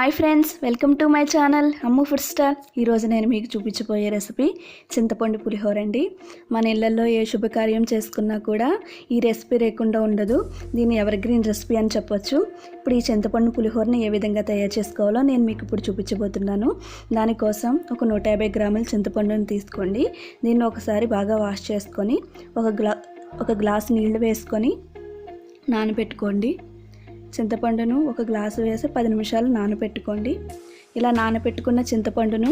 Hi friends, welcome to my channel Ammu food star. ఈరోజు నేను మీకు చూపించబోయే రెసిపీ చింతపండు పులిహోర అండి. మన ఇళ్లలో ఏ శుభకార్యం చేసుకున్నా కూడా ఈ రెసిపీ లేకుండా ఉండదు. దీన్ని ఎవర్ గ్రీన్ రెసిపీ అని చెప్పొచ్చు. ఇప్పుడు ఈ చింతపండు పులిహోరని ఏ విధంగా తయారు చేసుకోవాలో నేను మీకు ఇప్పుడు చూపించబోతున్నాను. దానికోసం ఒక 150 గ్రాముల చింతపండుని తీసుకోండి. దీన్ని ఒకసారి బాగా వాష్ చేసుకొని ఒక గ్లాస్ నీళ్లు వేసుకొని నానబెట్టుకోండి. చింతపండును ఒక గ్లాసు వేసి 10 నిమిషాలు నానబెట్టుకోండి. ఇలా నానబెట్టుకున్న చింతపండును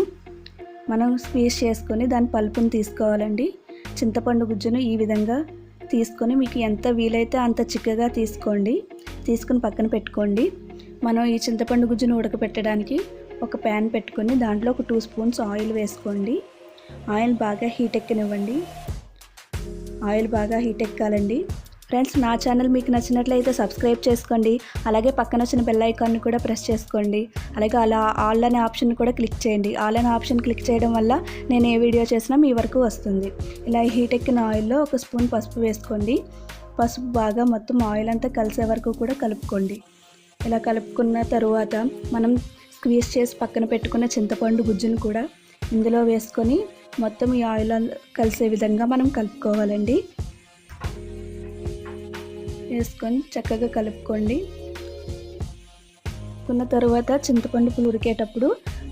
మనం స్క్వీజ్ చేసుకొని దాని పల్పును తీసుకోవాలండి. చింతపండు గుజ్జును ఈ విధంగా తీసుకొని మీకు ఎంత వీలైతే అంత చిక్కగా తీసుకొని పక్కన పెట్టుకోండి. మనం ఈ చింతపండు గుజ్జును ఉడకపెట్టడానికి ఒక ప్యాన్ పెట్టుకొని దాంట్లో ఒక 2 స్పూన్స్ ఆయిల్ వేసుకోండి. ఆయిల్ బాగా హీట్ ఎక్కనివ్వండి. ఆయిల్ బాగా హీట్ ఎక్కాలండి. ఫ్రెండ్స్, నా ఛానల్ మీకు నచ్చినట్లయితే సబ్స్క్రైబ్ చేసుకోండి. అలాగే పక్కన వచ్చిన బెల్ ఐకాన్ని కూడా ప్రెస్ చేసుకోండి. అలాగే ఆల్ అనే ఆప్షన్ కూడా క్లిక్ చేయండి. ఆల్ అనే ఆప్షన్ క్లిక్ చేయడం వల్ల నేను ఏ వీడియో చేసినా మీ వరకు వస్తుంది. ఇలా హీట్ ఎక్కిన ఆయిల్లో 1 స్పూన్ పసుపు వేసుకోండి. పసుపు బాగా మొత్తం ఆయిల్ అంతా కలిసే వరకు కూడా కలుపుకోండి. ఇలా కలుపుకున్న తరువాత మనం స్క్వీజ్ చేసి పక్కన పెట్టుకున్న చింతపండు గుజ్జును కూడా ఇందులో వేసుకొని మొత్తం ఈ ఆయిల్ కలిసే విధంగా మనం కలుపుకోవాలండి. వేసుకొని చక్కగా కలుపుకోండి. కున్న తర్వాత చింతపండు పులుసు ఉడికేటప్పుడు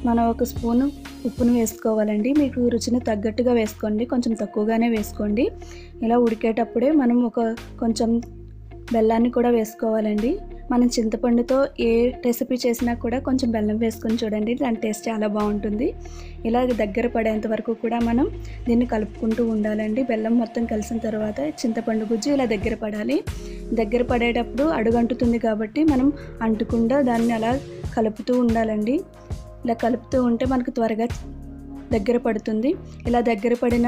మనం 1 స్పూను ఉప్పును వేసుకోవాలండి. మీకు రుచిని తగ్గట్టుగా వేసుకోండి, కొంచెం తక్కువగానే వేసుకోండి. ఇలా ఉడికేటప్పుడే మనం కొంచెం బెల్లాన్ని కూడా వేసుకోవాలండి. మనం చింతపండుతో ఏ రెసిపీ చేసినా కూడా కొంచెం బెల్లం వేసుకొని చూడండి, దాని టేస్ట్ చాలా బాగుంటుంది. ఇలా దగ్గర పడేంత వరకు కూడా మనం దీన్ని కలుపుకుంటూ ఉండాలండి. బెల్లం మొత్తం కలిసిన తర్వాత చింతపండు గుజ్జు ఇలా దగ్గర పడాలి. దగ్గర పడేటప్పుడు అడుగంటుతుంది కాబట్టి మనం అంటకుండా దాన్ని అలా కలుపుతూ ఉండాలండి. ఇలా కలుపుతూ ఉంటే మనకు త్వరగా దగ్గర పడుతుంది. ఇలా దగ్గర పడిన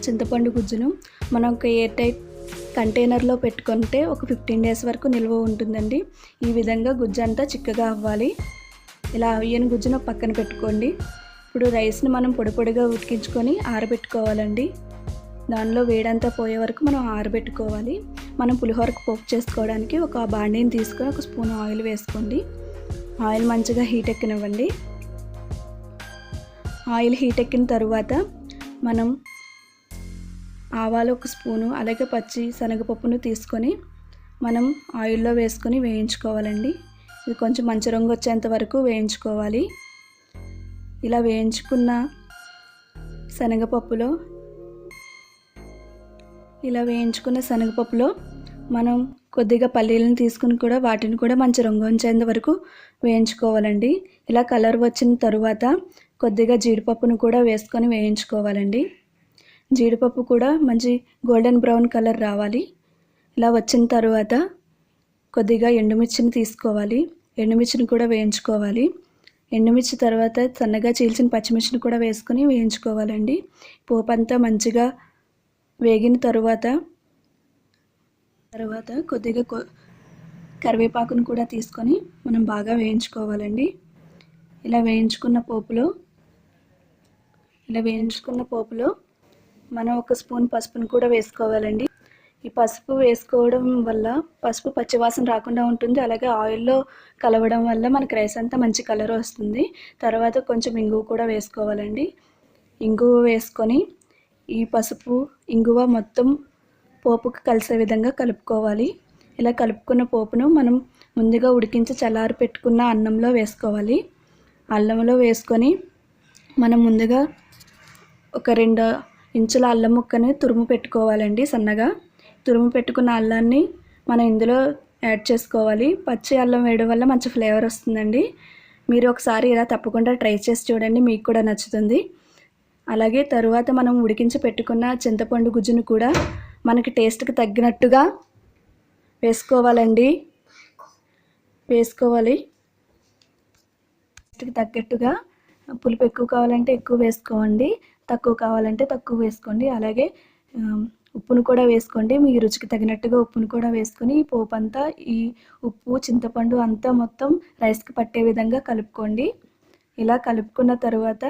చింతపండు గుజ్జును మనం ఒక ఎయిర్ టైట్ కంటైనర్లో పెట్టుకుంటే ఒక 15 డేస్ వరకు నిల్వ ఉంటుందండి. ఈ విధంగా గుజ్జు అంతా చిక్కగా అవ్వాలి. ఇలా అయ్యని గుజ్జును పక్కన పెట్టుకోండి. ఇప్పుడు రైస్ని మనం పొడిగా ఉడికించుకొని ఆరబెట్టుకోవాలండి. దానిలో వేడంతా పోయే వరకు మనం ఆరబెట్టుకోవాలి. మనం పులిహోరకు పోపు చేసుకోవడానికి ఒక బాండీని తీసుకొని 1 స్పూన్ ఆయిల్ వేసుకోండి. ఆయిల్ మంచిగా హీట్ ఎక్కనివ్వండి. ఆయిల్ హీట్ ఎక్కిన తరువాత మనం ఆవాలు 1 స్పూను, అలాగే పచ్చి శనగపప్పును తీసుకొని మనం ఆయిల్లో వేసుకొని వేయించుకోవాలండి. ఇది కొంచెం మంచి రంగు వచ్చేంత వరకు వేయించుకోవాలి. ఇలా వేయించుకున్న శనగపప్పులో మనం కొద్దిగా పల్లీలను తీసుకుని కూడా వాటిని కూడా మంచి రంగు వచ్చేంత వరకు వేయించుకోవాలండి. ఇలా కలర్ వచ్చిన తరువాత కొద్దిగా జీడిపప్పును కూడా వేసుకొని వేయించుకోవాలండి. జీడిపప్పు కూడా మంచి గోల్డెన్ బ్రౌన్ కలర్ రావాలి. ఇలా వచ్చిన తర్వాత కొద్దిగా ఎండుమిర్చిని తీసుకోవాలి. ఎండుమిర్చిని కూడా వేయించుకోవాలి. ఎండుమిర్చి తర్వాత సన్నగా చీల్చిన పచ్చిమిర్చిని కూడా వేసుకొని వేయించుకోవాలండి. పోపు అంతా మంచిగా వేగిన తరువాత కొద్దిగా కరివేపాకును కూడా తీసుకొని మనం బాగా వేయించుకోవాలండి. ఇలా వేయించుకున్న పోపులో మనం 1 స్పూన్ పసుపును కూడా వేసుకోవాలండి. ఈ పసుపు వేసుకోవడం వల్ల పసుపు పచ్చివాసన రాకుండా ఉంటుంది. అలాగే ఆయిల్లో కలవడం వల్ల మనకి రైస్ అంతా మంచి కలర్ వస్తుంది. తర్వాత కొంచెం ఇంగువ కూడా వేసుకోవాలండి. ఇంగువ వేసుకొని ఈ పసుపు ఇంగువ మొత్తం పోపుకు కలిసే విధంగా కలుపుకోవాలి. ఇలా కలుపుకున్న పోపును మనం ముందుగా ఉడికించి చల్లారి పెట్టుకున్న అన్నంలో వేసుకోవాలి. అల్లంలో వేసుకొని మనం ముందుగా ఒక 2 ఇంచుల అల్లం ముక్కని తురుము పెట్టుకోవాలండి. సన్నగా తురుము పెట్టుకున్న అల్లాన్ని మనం ఇందులో యాడ్ చేసుకోవాలి. పచ్చి అల్లం వేయడం వల్ల మంచి ఫ్లేవర్ వస్తుందండి. మీరు ఒకసారి ఇలా తప్పకుండా ట్రై చేసి చూడండి, మీకు కూడా నచ్చుతుంది. అలాగే తరువాత మనం ఉడికించి పెట్టుకున్న చింతపండు గుజ్జును కూడా మనకి టేస్ట్కి తగ్గినట్టుగా వేసుకోవాలి. టేస్ట్కి తగ్గట్టుగా పులుపు ఎక్కువ కావాలంటే ఎక్కువ వేసుకోండి, తక్కువ కావాలంటే తక్కువ వేసుకోండి. అలాగే ఉప్పును కూడా వేసుకోండి. మీ రుచికి తగినట్టుగా ఉప్పును కూడా వేసుకొని ఈ పోపు అంతా ఈ ఉప్పు చింతపండు అంతా మొత్తం రైస్కి పట్టే విధంగా కలుపుకోండి. ఇలా కలుపుకున్న తర్వాత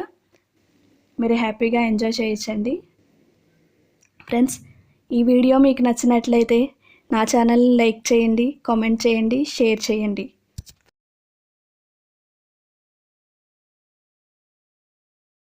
మీరు హ్యాపీగా ఎంజాయ్ చేయొచ్చండి. ఫ్రెండ్స్, ఈ వీడియో మీకు నచ్చినట్లయితే నా ఛానల్ని లైక్ చేయండి, కామెంట్ చేయండి, షేర్ చేయండి.